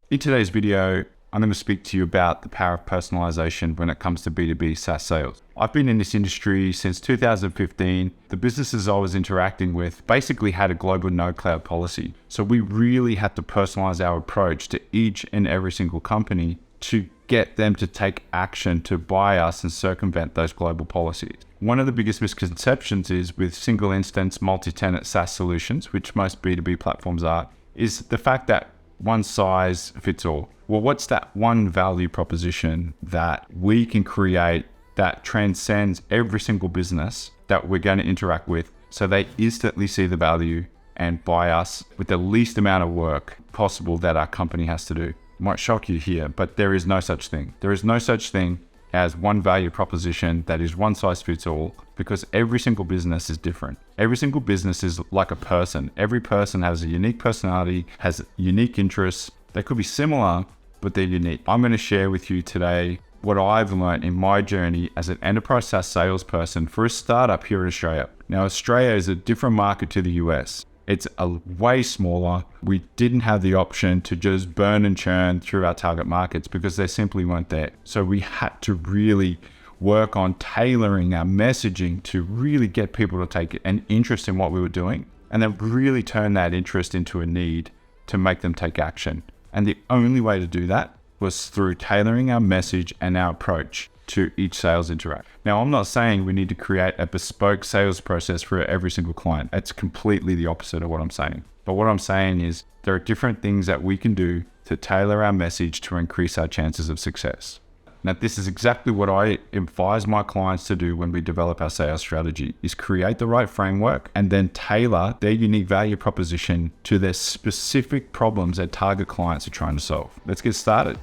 In today's video, I'm going to speak to you about the power of personalization when it comes to B2B SaaS sales. I've been in this industry since 2015. The businesses I was interacting with basically had a global no-cloud policy. So we really had to personalize our approach to each and every single company to get them to take action to buy us and circumvent those global policies. One of the biggest misconceptions is with single instance multi-tenant SaaS solutions, which most B2B platforms are, is the fact that one size fits all. Well, what's that one value proposition that we can create that transcends every single business that we're going to interact with so they instantly see the value and buy us with the least amount of work possible that our company has to do? Might shock you here, but there is no such thing. There is no such thing as one value proposition that is one size fits all, because every single business is different. Every single business is like a person. Every person has a unique personality, has unique interests. They could be similar, but they're unique. I'm going to share with you today what I've learned in my journey as an enterprise SaaS salesperson for a startup here in Australia. Now, Australia is a different market to the US. It's a way smaller. We didn't have the option to just burn and churn through our target markets because they simply weren't there. So we had to really work on tailoring our messaging to really get people to take an interest in what we were doing and then really turn that interest into a need to make them take action. And the only way to do that was through tailoring our message and our approach to each sales interaction. Now, I'm not saying we need to create a bespoke sales process for every single client. It's completely the opposite of what I'm saying. But what I'm saying is there are different things that we can do to tailor our message to increase our chances of success. Now, this is exactly what I advise my clients to do when we develop our sales strategy, is create the right framework and then tailor their unique value proposition to their specific problems their target clients are trying to solve. Let's get started.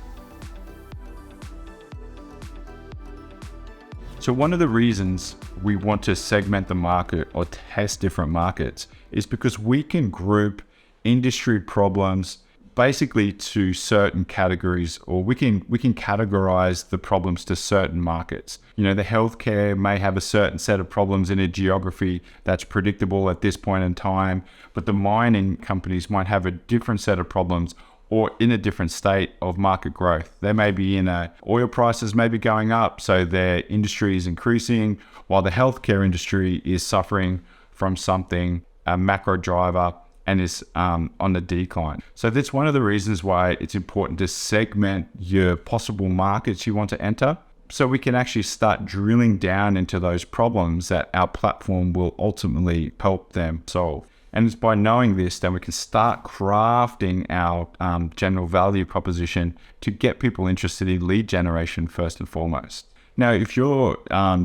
So one of the reasons we want to segment the market or test different markets is because we can group industry problems basically to certain categories, or we can categorize the problems to certain markets. You know, the healthcare may have a certain set of problems in a geography that's predictable at this point in time, but the mining companies might have a different set of problems or in a different state of market growth. They may be in oil prices may be going up, so their industry is increasing, while the healthcare industry is suffering from something, a macro driver, and is on the decline. So that's one of the reasons why it's important to segment your possible markets you want to enter, so we can actually start drilling down into those problems that our platform will ultimately help them solve. And it's by knowing this that we can start crafting our general value proposition to get people interested in lead generation first and foremost. Now, if you're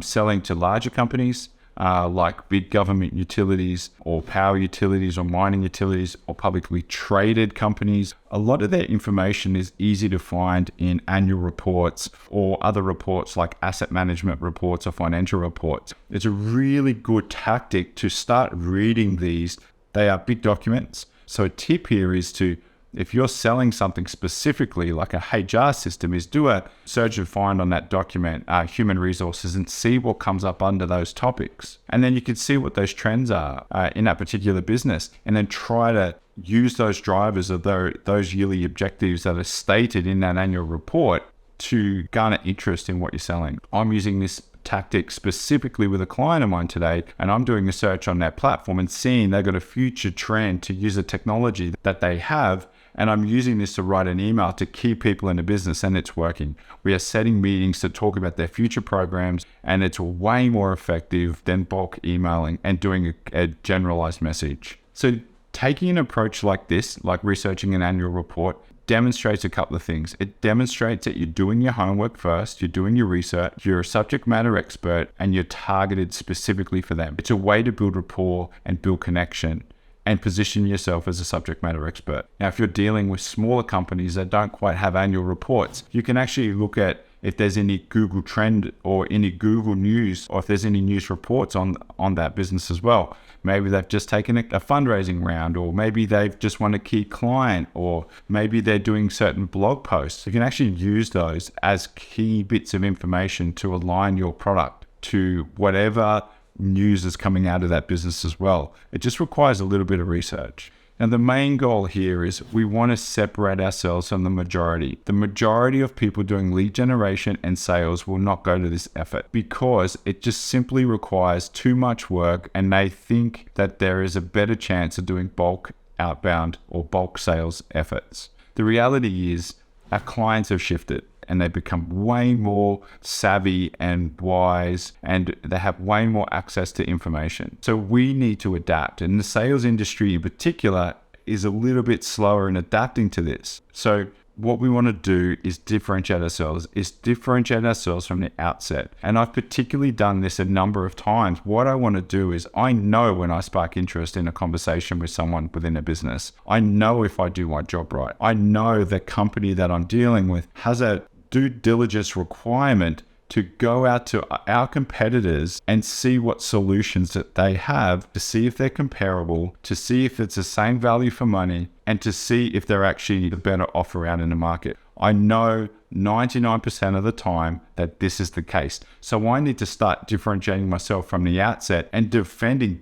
selling to larger companies like big government utilities or power utilities or mining utilities or publicly traded companies, a lot of their information is easy to find in annual reports or other reports like asset management reports or financial reports. It's a really good tactic to start reading these. They are big documents. So a tip here is to, if you're selling something specifically like a HR system, is do a search and find on that document, human resources, and see what comes up under those topics. And then you can see what those trends are in that particular business, and then try to use those drivers of those yearly objectives that are stated in that annual report to garner interest in what you're selling. I'm using this tactic specifically with a client of mine today, and I'm doing a search on their platform and seeing they've got a future trend to use a technology that they have, and I'm using this to write an email to key people in the business, and it's working. We are setting meetings to talk about their future programs, and it's way more effective than bulk emailing and doing a generalized message. So taking an approach like this, like researching an annual report, demonstrates a couple of things. It demonstrates that you're doing your homework first, you're doing your research, you're a subject matter expert, and you're targeted specifically for them. It's a way to build rapport and build connection and position yourself as a subject matter expert. Now, if you're dealing with smaller companies that don't quite have annual reports, you can actually look at if there's any Google trend or any Google news, or if there's any news reports on that business as well. Maybe they've just taken a fundraising round, or maybe they've just won a key client, or maybe they're doing certain blog posts. You can actually use those as key bits of information to align your product to whatever news is coming out of that business as well. It just requires a little bit of research. Now, the main goal here is we want to separate ourselves from the majority. The majority of people doing lead generation and sales will not go to this effort because it just simply requires too much work, and they think that there is a better chance of doing bulk outbound or bulk sales efforts. The reality is our clients have shifted and they've become way more savvy and wise, and they have way more access to information. So we need to adapt, and the sales industry in particular is a little bit slower in adapting to this. So what we want to do is differentiate ourselves from the outset. And I've particularly done this a number of times. What I want to do is I know when I spark interest in a conversation with someone within a business. I know if I do my job right. I know the company that I'm dealing with has a due diligence requirement to go out to our competitors and see what solutions that they have, to see if they're comparable, to see if it's the same value for money, and to see if they're actually the better offer out in the market. I know 99% of the time that this is the case. So I need to start differentiating myself from the outset and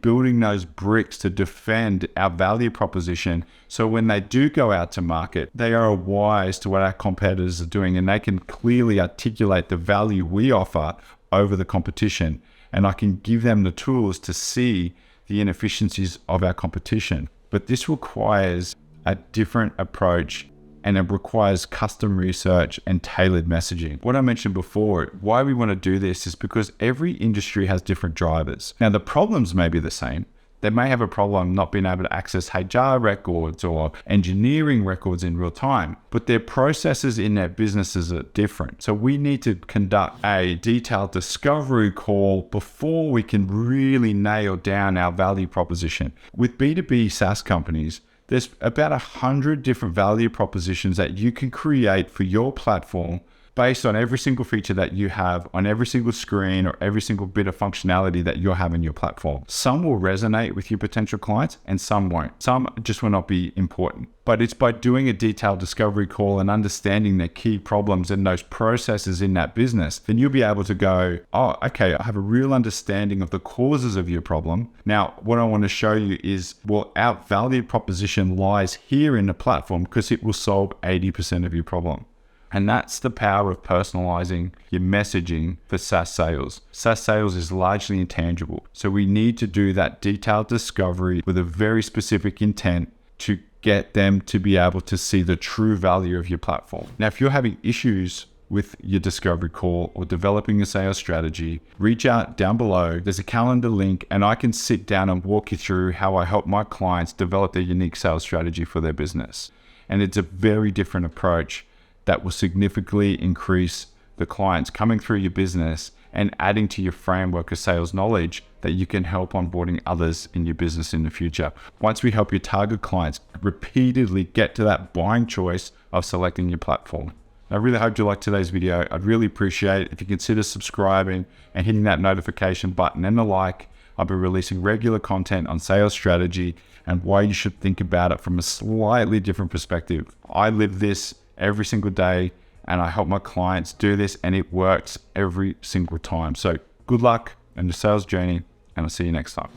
building those bricks to defend our value proposition. So when they do go out to market, they are wise to what our competitors are doing, and they can clearly articulate the value we offer over the competition. And I can give them the tools to see the inefficiencies of our competition. But this requires a different approach, and it requires custom research and tailored messaging. What I mentioned before, why we want to do this is because every industry has different drivers. Now, the problems may be the same. They may have a problem not being able to access HR records or engineering records in real time, but their processes in their businesses are different. So we need to conduct a detailed discovery call before we can really nail down our value proposition. With B2B SaaS companies, there's about 100 different value propositions that you can create for your platform based on every single feature that you have on every single screen or every single bit of functionality that you have in your platform. Some will resonate with your potential clients and some won't. Some just will not be important. But it's by doing a detailed discovery call and understanding the key problems and those processes in that business, then you'll be able to go, oh, okay, I have a real understanding of the causes of your problem. Now, what I want to show you is, well, our value proposition lies here in the platform because it will solve 80% of your problem. And that's the power of personalizing your messaging for SaaS sales. SaaS sales is largely intangible. So we need to do that detailed discovery with a very specific intent to get them to be able to see the true value of your platform. Now, if you're having issues with your discovery call or developing a sales strategy, reach out down below. There's a calendar link, and I can sit down and walk you through how I help my clients develop their unique sales strategy for their business. And it's a very different approach that will significantly increase the clients coming through your business and adding to your framework of sales knowledge that you can help onboarding others in your business in the future. Once we help your target clients repeatedly get to that buying choice of selecting your platform. I really hope you liked today's video. I'd really appreciate it if you consider subscribing and hitting that notification button and the like. I'll be releasing regular content on sales strategy and why you should think about it from a slightly different perspective. I live this every single day, and I help my clients do this, and it works every single time. So good luck in the sales journey, and I'll see you next time.